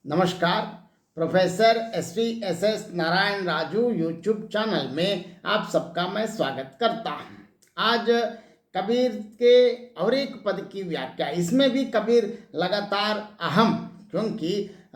नमस्कार। Professor S Narayan Raju YouTube channel में आप सबका मैं स्वागत करता हूं। आज कबीर के और एक पद की व्याख्या, इसमें भी कबीर लगातार अहम, क्योंकि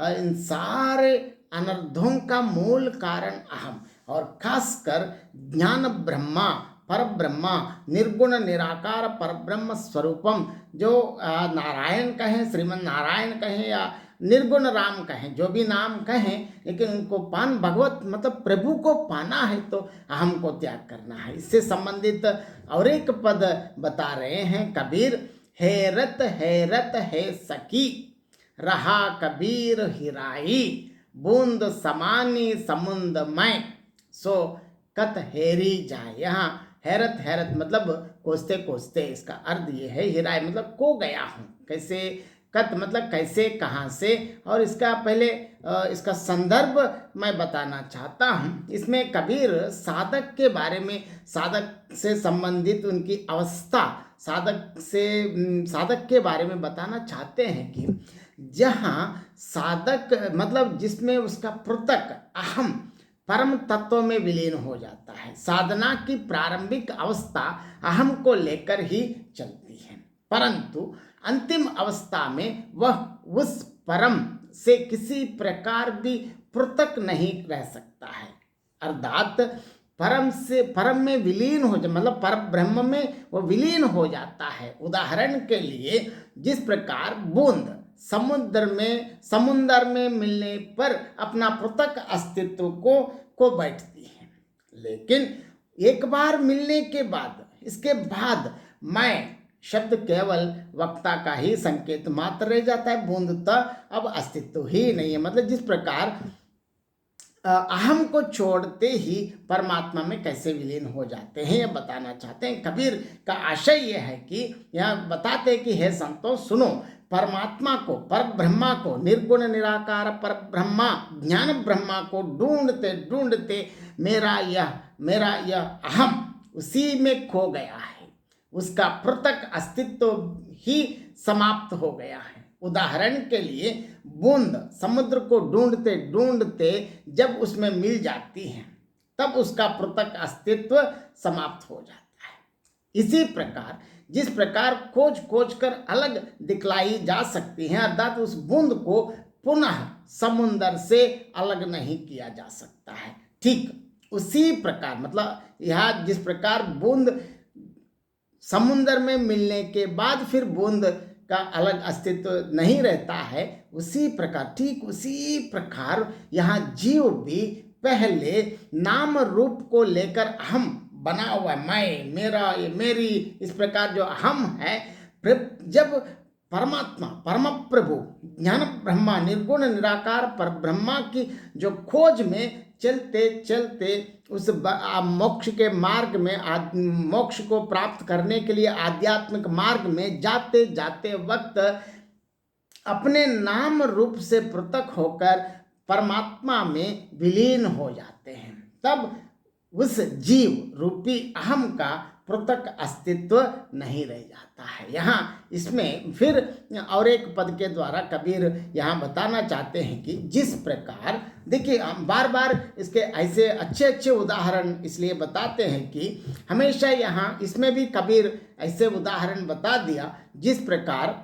इन सारे अनर्थों का मूल कारण अहम और खासकर ज्ञान ब्रह्मा पर ब्रह्मा निर्गुण निराकार परब्रह्म स्वरूपम, जो नारायण कहें, श्रीमन नारायण कहें या निर्गुण राम कहें, जो भी नाम कहें, लेकिन उनको भगवत मतलब प्रभु को पाना है तो अहम को त्याग करना है। इससे संबंधित और एक पद बता रहे हैं कबीर। हैरत हैरत है सकी रहा कबीर हिराई, बूंद समानी समुंद में सो कत हेरी जाए। यहाँ हैरत हैरत मतलब कोसते कोसते, इसका अर्थ ये है हिराई मतलब खो गया हूँ। कैसे, कत मतलब कैसे, कहाँ से, और इसका पहले इसका संदर्भ मैं बताना चाहता हूँ। इसमें कबीर साधक के बारे में, साधक से संबंधित उनकी अवस्था, साधक के बारे में बताना चाहते हैं कि जहाँ साधक मतलब जिसमें उसका पृथक अहम परम तत्व में विलीन हो जाता है। साधना की प्रारंभिक अवस्था अहम को लेकर ही चलती है, परंतु अंतिम अवस्था में वह उस परम से किसी प्रकार भी पृथक नहीं रह सकता है। अर्थात परम में विलीन हो जाए, मतलब पर ब्रह्म में वो विलीन हो जाता है। उदाहरण के लिए, जिस प्रकार बूंद समुद्र में मिलने पर अपना पृथक अस्तित्व को बैठती है, लेकिन एक बार मिलने के बाद, इसके बाद मैं शब्द केवल वक्ता का ही संकेत मात्र रह जाता है। बूंद तो अब अस्तित्व ही नहीं है। मतलब जिस प्रकार अहम को छोड़ते ही परमात्मा में कैसे विलीन हो जाते हैं, यह बताना चाहते हैं। कबीर का आशय यह है कि यह बताते हैं कि हे संतों सुनो, परमात्मा को, पर ब्रह्मा को, निर्गुण निराकार पर ब्रह्मा ज्ञान ब्रह्मा को ढूंढते ढूंढते मेरा यह अहम उसी में खो गया है। उसका पृथक अस्तित्व ही समाप्त हो गया है। उदाहरण के लिए, बूंद समुद्र को ढूंढते ढूंढते जब उसमें मिल जाती है, तब उसका पृथक अस्तित्व समाप्त हो जाता है। इसी प्रकार जिस प्रकार खोज कर अलग दिखलाई जा सकती है, अर्थात उस बूंद को पुनः समुद्र से अलग नहीं किया जा सकता है, ठीक उसी प्रकार मतलब यह जिस प्रकार बूंद समुद्र में मिलने के बाद फिर बूंद का अलग अस्तित्व नहीं रहता है, उसी प्रकार, ठीक उसी प्रकार यहाँ जीव भी पहले नाम रूप को लेकर अहम बना हुआ है। मैं, मेरा, ये मेरी, इस प्रकार जो अहम है, जब परमात्मा परम प्रभु ज्ञान ब्रह्मा निर्गुण निराकार पर ब्रह्मा की जो खोज में चलते चलते उस मोक्ष के मार्ग में, मोक्ष को प्राप्त करने के लिए आध्यात्मिक मार्ग में जाते जाते वक्त अपने नाम रूप से पृथक होकर परमात्मा में विलीन हो जाते हैं, तब उस जीव रूपी अहम का पृथक अस्तित्व नहीं रह जाता है। यहाँ इसमें फिर और एक पद के द्वारा कबीर यहाँ बताना चाहते हैं कि जिस प्रकार, देखिए हम बार बार इसके ऐसे अच्छे अच्छे उदाहरण इसलिए बताते हैं कि हमेशा यहाँ इसमें भी कबीर ऐसे उदाहरण बता दिया, जिस प्रकार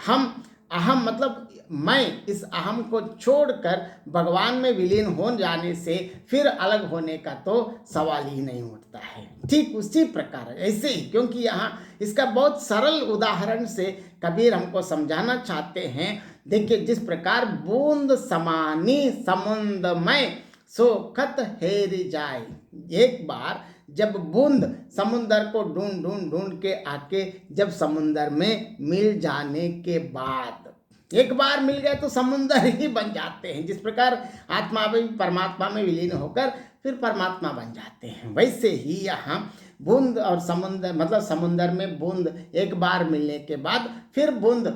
हम अहम मतलब मैं, इस अहम को छोड़कर भगवान में विलीन हो जाने से फिर अलग होने का तो सवाल ही नहीं उठता है। ठीक उसी प्रकार ऐसे ही, क्योंकि यहाँ इसका बहुत सरल उदाहरण से कबीर हमको समझाना चाहते हैं। देखिए, जिस प्रकार बूंद समानी समुंद में सो कत हेरी जाए, एक बार जब बूंद समुंदर को ढूंढ के आके जब समुंदर में मिल जाने के बाद, एक बार मिल गए तो समुंदर ही बन जाते हैं। जिस प्रकार आत्मा भी परमात्मा में विलीन होकर फिर परमात्मा बन जाते हैं, वैसे ही यहाँ बूंद और समुंदर मतलब समुंदर में बूंद एक बार मिलने के बाद फिर बूंद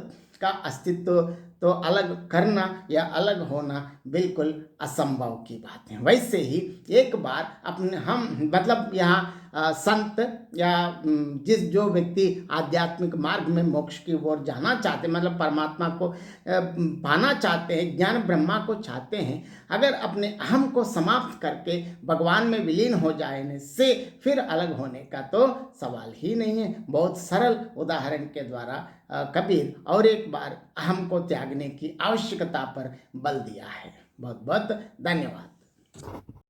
का अस्तित्व तो अलग करना या अलग होना बिल्कुल असंभव की बात है। वैसे ही एक बार अपने हम मतलब यहाँ संत या जो व्यक्ति आध्यात्मिक मार्ग में मोक्ष की ओर जाना चाहते, मतलब परमात्मा को पाना चाहते हैं, ज्ञान ब्रह्मा को चाहते हैं, अगर अपने अहम को समाप्त करके भगवान में विलीन हो जाने से फिर अलग होने का तो सवाल ही नहीं है। बहुत सरल उदाहरण के द्वारा कबीर और एक बार अहम को त्यागने की आवश्यकता पर बल दिया है। बहुत बहुत धन्यवाद।